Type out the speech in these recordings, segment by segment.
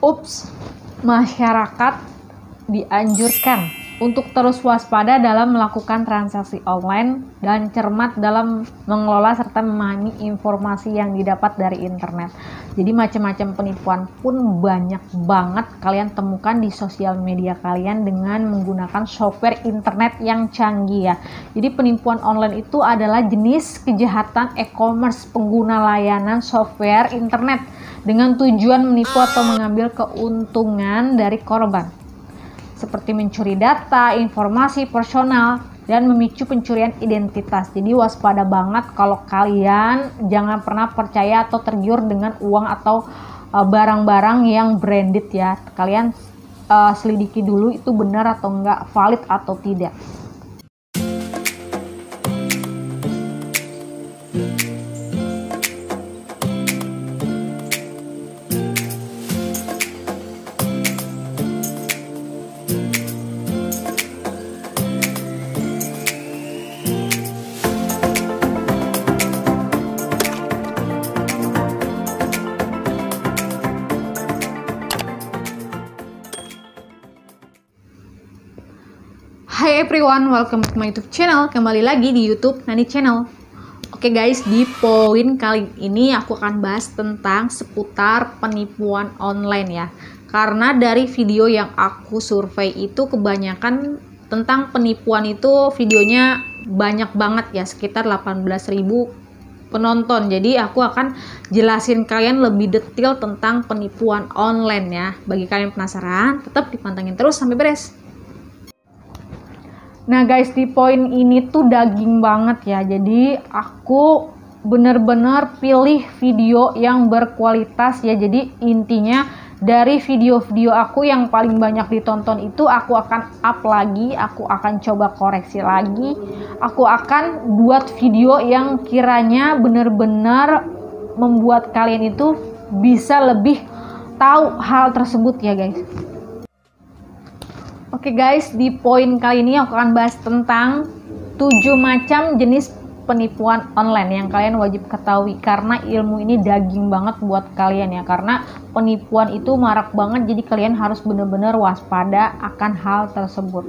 Ups, masyarakat dianjurkan untuk terus waspada dalam melakukan transaksi online dan cermat dalam mengelola serta memahami informasi yang didapat dari internet. Jadi macam-macam penipuan pun banyak banget kalian temukan di sosial media kalian dengan menggunakan software internet yang canggih ya. Jadi penipuan online itu adalah jenis kejahatan e-commerce pengguna layanan software internet dengan tujuan menipu atau mengambil keuntungan dari korban, seperti mencuri data, informasi personal, dan memicu pencurian identitas. Jadi waspada banget kalau kalian jangan pernah percaya atau tergiur dengan uang atau barang-barang yang branded ya. Kalian selidiki dulu itu benar atau enggak, valid atau tidak. Hai everyone, welcome to my YouTube channel. Kembali lagi di YouTube Nani Channel. Oke guys, di poin kali ini aku akan bahas tentang seputar penipuan online ya. Karena dari video yang aku survei itu kebanyakan tentang penipuan itu videonya banyak banget ya, sekitar 18.000 penonton. Jadi aku akan jelasin kalian lebih detail tentang penipuan online ya. Bagi kalian penasaran, tetap dipantengin terus sampai beres. Nah guys, di poin ini tuh daging banget ya. Jadi aku bener-bener pilih video yang berkualitas ya. Jadi intinya dari video-video aku yang paling banyak ditonton itu aku akan up lagi, aku akan coba koreksi lagi, aku akan buat video yang kiranya bener-bener membuat kalian itu bisa lebih tahu hal tersebut ya guys. Oke guys, di poin kali ini aku akan bahas tentang 7 macam jenis penipuan online yang kalian wajib ketahui, karena ilmu ini daging banget buat kalian ya, karena penipuan itu marak banget, jadi kalian harus benar-benar waspada akan hal tersebut.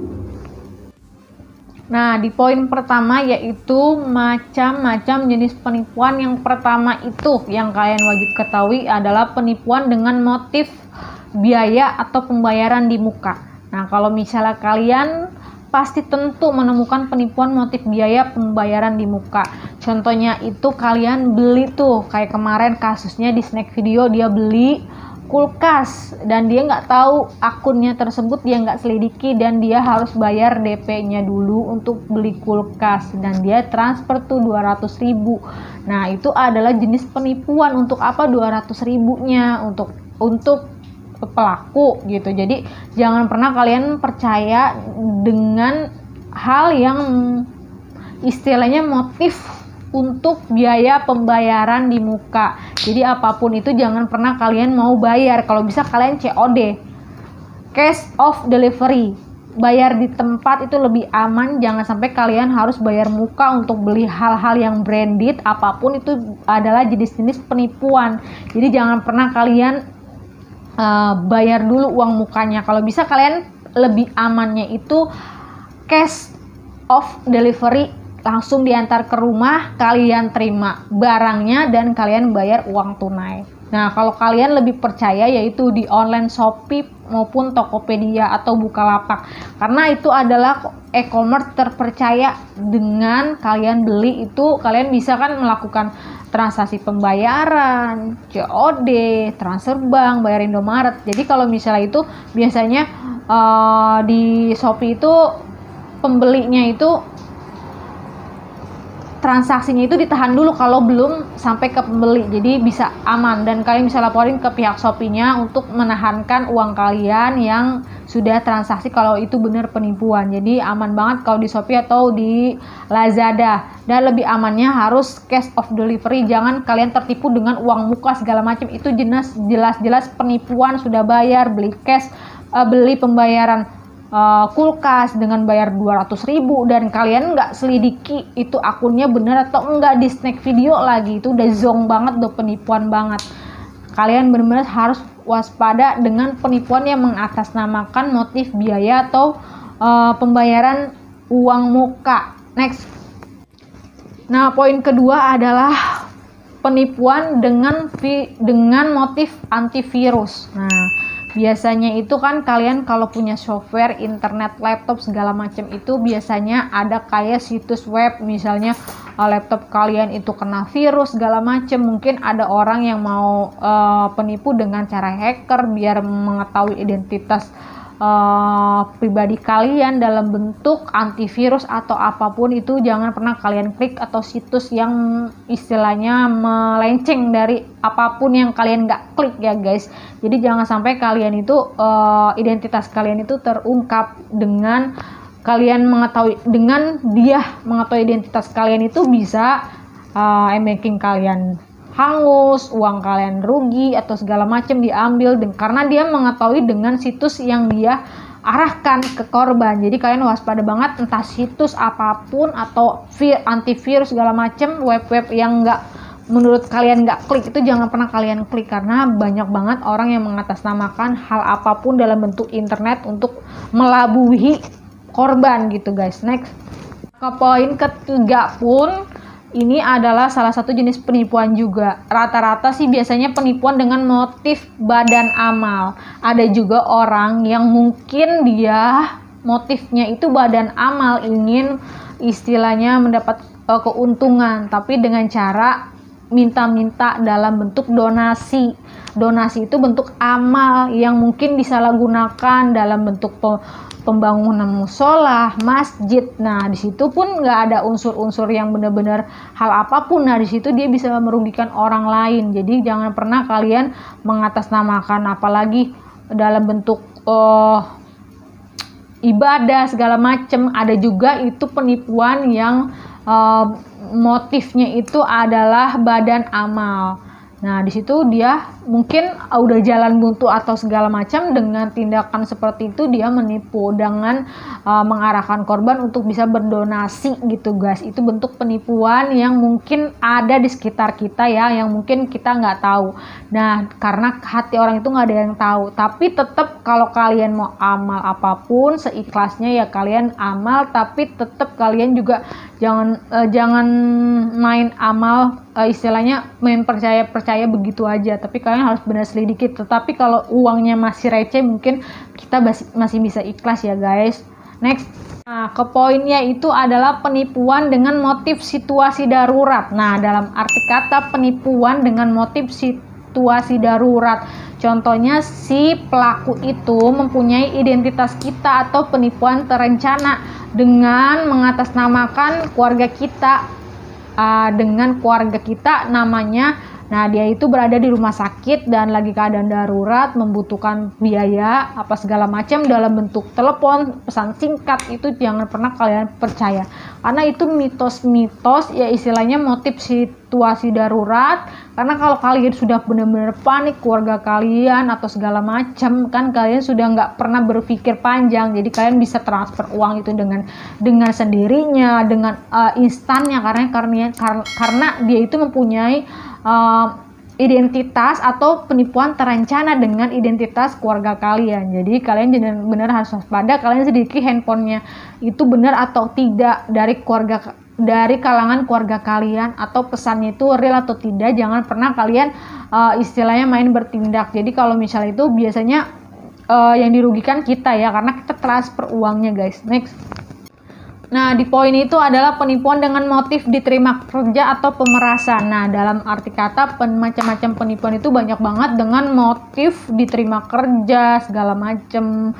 Nah, di poin pertama yaitu macam-macam jenis penipuan. Yang pertama itu yang kalian wajib ketahui adalah penipuan dengan motif biaya atau pembayaran di muka. Nah, kalau misalnya kalian pasti tentu menemukan penipuan motif biaya pembayaran di muka. Contohnya itu kalian beli tuh, kayak kemarin kasusnya di snack video, dia beli kulkas dan dia nggak tahu akunnya tersebut, dia nggak selidiki dan dia harus bayar DP-nya dulu untuk beli kulkas dan dia transfer tuh 200.000. Nah, itu adalah jenis penipuan. Untuk apa 200.000-nya? Untuk pelaku gitu. Jadi jangan pernah kalian percaya dengan hal yang istilahnya motif untuk biaya pembayaran di muka. Jadi apapun itu jangan pernah kalian mau bayar. Kalau bisa kalian COD, cash of delivery, bayar di tempat itu lebih aman. Jangan sampai kalian harus bayar muka untuk beli hal-hal yang branded. Apapun itu adalah jenis-jenis penipuan. Jadi jangan pernah kalian bayar dulu uang mukanya. Kalau bisa kalian lebih amannya itu cash of delivery, langsung diantar ke rumah, kalian terima barangnya dan kalian bayar uang tunai. Nah, kalau kalian lebih percaya yaitu di online Shopee maupun Tokopedia atau Bukalapak, karena itu adalah e-commerce terpercaya. Dengan kalian beli itu kalian bisa kan melakukan transaksi pembayaran, COD, transfer bank, bayar Indomaret. Jadi kalau misalnya itu biasanya di Shopee itu pembelinya itu transaksinya itu ditahan dulu kalau belum sampai ke pembeli, jadi bisa aman dan kalian bisa laporin ke pihak Shopee-nya untuk menahankan uang kalian yang sudah transaksi kalau itu benar penipuan. Jadi aman banget kalau di Shopee atau di Lazada. Dan lebih amannya harus cash of delivery, jangan kalian tertipu dengan uang muka segala macam. Itu jelas-jelas penipuan. Sudah bayar, beli cash, beli pembayaran kulkas dengan bayar 200.000 dan kalian nggak selidiki itu akunnya bener atau enggak di snack video lagi, itu udah zong banget, udah penipuan banget. Kalian benar-benar harus waspada dengan penipuan yang mengatasnamakan motif biaya atau pembayaran uang muka. Next. Nah, poin kedua adalah penipuan dengan motif antivirus. Nah, biasanya itu kan kalian kalau punya software, internet, laptop segala macam itu biasanya ada kayak situs web, misalnya laptop kalian itu kena virus segala macam. Mungkin ada orang yang mau penipu dengan cara hacker biar mengetahui identitas pribadi kalian dalam bentuk antivirus atau apapun itu. Jangan pernah kalian klik atau situs yang istilahnya melenceng dari apapun yang kalian nggak klik ya guys. Jadi jangan sampai kalian itu identitas kalian itu terungkap dengan kalian mengetahui, dengan dia mengetahui identitas kalian itu bisa e-banking kalian hangus, uang kalian rugi atau segala macam diambil karena dia mengetahui dengan situs yang dia arahkan ke korban. Jadi kalian waspada banget, entah situs apapun atau antivirus segala macam, web-web yang menurut kalian nggak klik itu jangan pernah kalian klik, karena banyak banget orang yang mengatasnamakan hal apapun dalam bentuk internet untuk melabuhi korban gitu guys. Next, ke poin ketiga pun ini adalah salah satu jenis penipuan juga. Rata-rata sih biasanya penipuan dengan motif badan amal. Ada juga orang yang mungkin dia motifnya itu badan amal, ingin istilahnya mendapat keuntungan, tapi dengan cara minta-minta dalam bentuk donasi. Donasi itu bentuk amal yang mungkin disalahgunakan dalam bentuk pembangunan musola, masjid. Nah, di situ pun nggak ada unsur-unsur yang benar-benar hal apapun. Nah, di situ dia bisa merugikan orang lain. Jadi jangan pernah kalian mengatasnamakan, apalagi dalam bentuk ibadah segala macam. Ada juga itu penipuan yang motifnya itu adalah badan amal. Nah, di situ dia mungkin udah jalan buntu atau segala macam, dengan tindakan seperti itu dia menipu dengan mengarahkan korban untuk bisa berdonasi gitu guys. Itu bentuk penipuan yang mungkin ada di sekitar kita ya, yang mungkin kita nggak tahu. Nah, karena hati orang itu nggak ada yang tahu. Tapi tetap kalau kalian mau amal apapun seikhlasnya ya kalian amal, tapi tetap kalian juga jangan main amal istilahnya main percaya begitu aja, tapi kalian harus benar selidiki. Tetapi kalau uangnya masih receh mungkin kita masih bisa ikhlas ya guys. Next, nah, ke poinnya itu adalah penipuan dengan motif situasi darurat. Nah, dalam arti kata penipuan dengan motif situasi darurat, contohnya si pelaku itu mempunyai identitas kita atau penipuan terencana dengan mengatasnamakan keluarga kita, dengan keluarga kita namanya. Nah, dia itu berada di rumah sakit dan lagi keadaan darurat, membutuhkan biaya apa segala macam dalam bentuk telepon, pesan singkat. Itu jangan pernah kalian percaya, karena itu mitos-mitos ya, istilahnya motif situasi darurat. Karena kalau kalian sudah benar-benar panik keluarga kalian atau segala macam, kan kalian sudah nggak pernah berpikir panjang, jadi kalian bisa transfer uang itu dengan sendirinya, dengan instannya, karena dia itu mempunyai identitas atau penipuan terencana dengan identitas keluarga kalian. Jadi kalian benar-benar harus waspada, kalian sedikit handphonenya itu benar atau tidak dari kalangan keluarga kalian, atau pesannya itu real atau tidak. Jangan pernah kalian istilahnya main bertindak. Jadi kalau misalnya itu biasanya yang dirugikan kita ya, karena kita transfer uangnya guys. Next. Nah, di poin itu adalah penipuan dengan motif diterima kerja atau pemerasan. Nah, dalam arti kata macam-macam penipuan itu banyak banget dengan motif diterima kerja segala macam.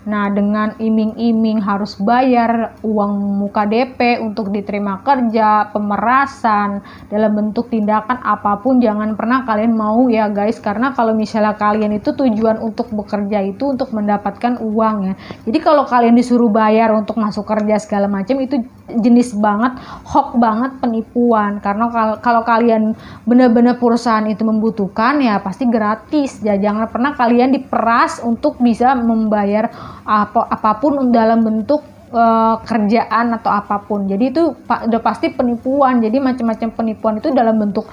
Nah, dengan iming-iming harus bayar uang muka DP untuk diterima kerja, pemerasan dalam bentuk tindakan apapun, jangan pernah kalian mau ya guys. Karena kalau misalnya kalian itu tujuan untuk bekerja itu untuk mendapatkan uang ya. Jadi kalau kalian disuruh bayar untuk masuk kerja segala macam, itu jenis banget, hoax banget, penipuan. Karena kalau kalian benar-benar perusahaan itu membutuhkan ya pasti gratis ya. Jangan pernah kalian diperas untuk bisa membayar apapun dalam bentuk kerjaan atau apapun. Jadi itu udah pasti penipuan. Jadi macam-macam penipuan itu dalam bentuk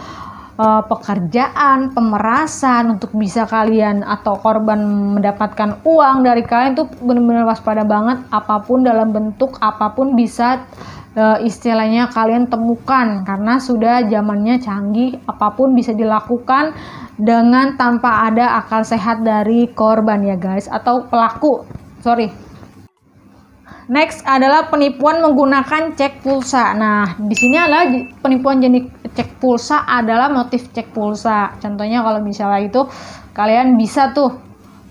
pekerjaan, pemerasan untuk bisa kalian atau korban mendapatkan uang dari kalian, tuh benar-benar waspada banget. Apapun dalam bentuk apapun bisa istilahnya kalian temukan, karena sudah zamannya canggih, apapun bisa dilakukan dengan tanpa ada akal sehat dari korban ya guys, atau pelaku. Next adalah penipuan menggunakan cek pulsa. Nah, di sini adalah penipuan jenis cek pulsa adalah motif cek pulsa. Contohnya kalau misalnya itu kalian bisa tuh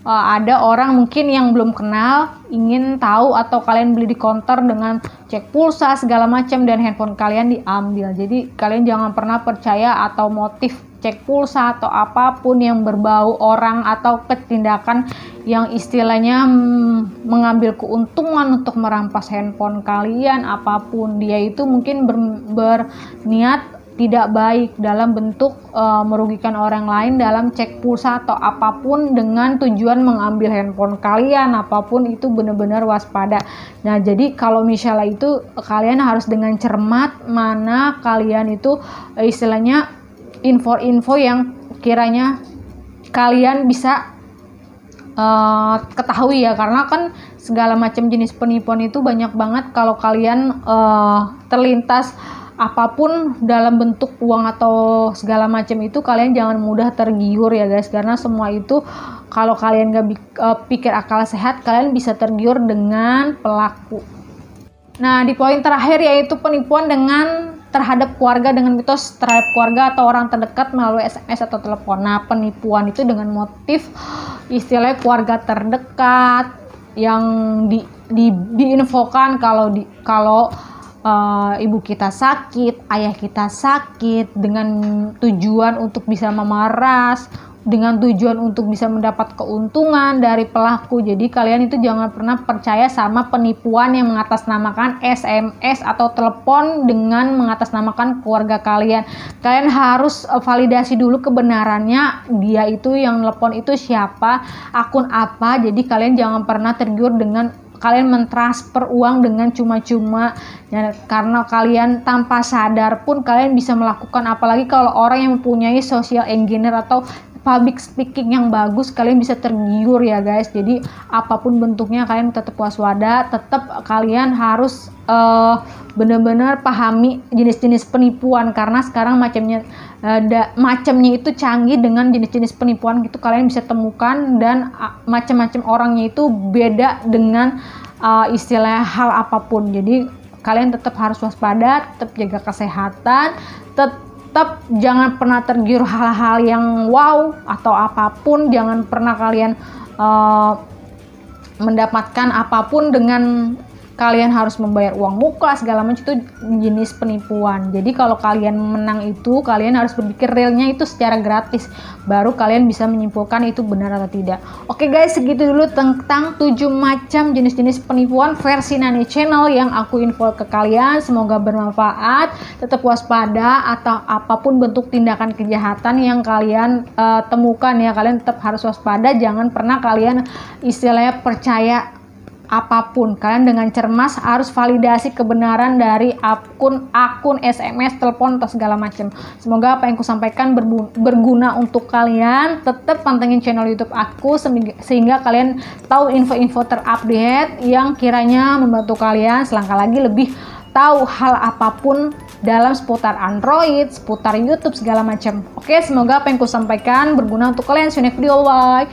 ada orang mungkin yang belum kenal ingin tahu, atau kalian beli di counter dengan cek pulsa segala macam dan handphone kalian diambil. Jadi kalian jangan pernah percaya atau motif cek pulsa atau apapun yang berbau orang atau ketindakan yang istilahnya mengambil keuntungan untuk merampas handphone kalian. Apapun dia itu mungkin berniat tidak baik dalam bentuk merugikan orang lain dalam cek pulsa atau apapun dengan tujuan mengambil handphone kalian. Apapun itu benar-benar waspada. Nah, jadi kalau misalnya itu kalian harus dengan cermat mana kalian itu istilahnya info-info yang kiranya kalian bisa ketahui ya, karena kan segala macam jenis penipuan itu banyak banget. Kalau kalian terlintas apapun dalam bentuk uang atau segala macam itu, kalian jangan mudah tergiur ya guys, karena semua itu kalau kalian gak pikir akal sehat, kalian bisa tergiur dengan pelaku. Nah, di poin terakhir yaitu penipuan terhadap keluarga dengan mitos terhadap keluarga atau orang terdekat melalui SMS atau telepon. Nah, penipuan itu dengan motif istilahnya keluarga terdekat yang diinfokan kalau ibu kita sakit, ayah kita sakit, dengan tujuan untuk bisa memeras, dengan tujuan untuk bisa mendapat keuntungan dari pelaku. Jadi kalian itu jangan pernah percaya sama penipuan yang mengatasnamakan SMS atau telepon dengan mengatasnamakan keluarga kalian. Kalian harus validasi dulu kebenarannya, dia itu yang telepon itu siapa, akun apa. Jadi kalian jangan pernah tergiur dengan kalian mentransfer uang dengan cuma-cuma ya, karena kalian tanpa sadar pun kalian bisa melakukan, apalagi kalau orang yang mempunyai social engineer atau public speaking yang bagus, kalian bisa tergiur ya guys. Jadi apapun bentuknya kalian tetap waspada, tetap kalian harus benar-benar pahami jenis-jenis penipuan, karena sekarang macamnya itu canggih dengan jenis-jenis penipuan gitu. Kalian bisa temukan dan macam-macam orangnya itu beda dengan istilah hal apapun. Jadi kalian tetap harus waspada, tetap jaga kesehatan, tetap jangan pernah tergiur hal-hal yang wow atau apapun. Jangan pernah kalian mendapatkan apapun dengan kalian harus membayar uang muka segala macam, itu jenis penipuan. Jadi kalau kalian menang itu kalian harus berpikir realnya itu secara gratis, baru kalian bisa menyimpulkan itu benar atau tidak. Oke guys, segitu dulu tentang 7 macam jenis-jenis penipuan versi Nani Channel yang aku info ke kalian. Semoga bermanfaat. Tetap waspada atau apapun bentuk tindakan kejahatan yang kalian temukan ya, kalian tetap harus waspada. Jangan pernah kalian istilahnya percaya apapun. Kalian dengan cermas harus validasi kebenaran dari akun SMS, telepon atau segala macam. Semoga apa yang aku sampaikan berguna untuk kalian. Tetap pantengin channel YouTube aku sehingga kalian tahu info-info terupdate yang kiranya membantu kalian selangkah lagi lebih tahu hal apapun dalam seputar Android, seputar YouTube segala macam. Oke, semoga apa yang aku sampaikan berguna untuk kalian. See you next video, bye.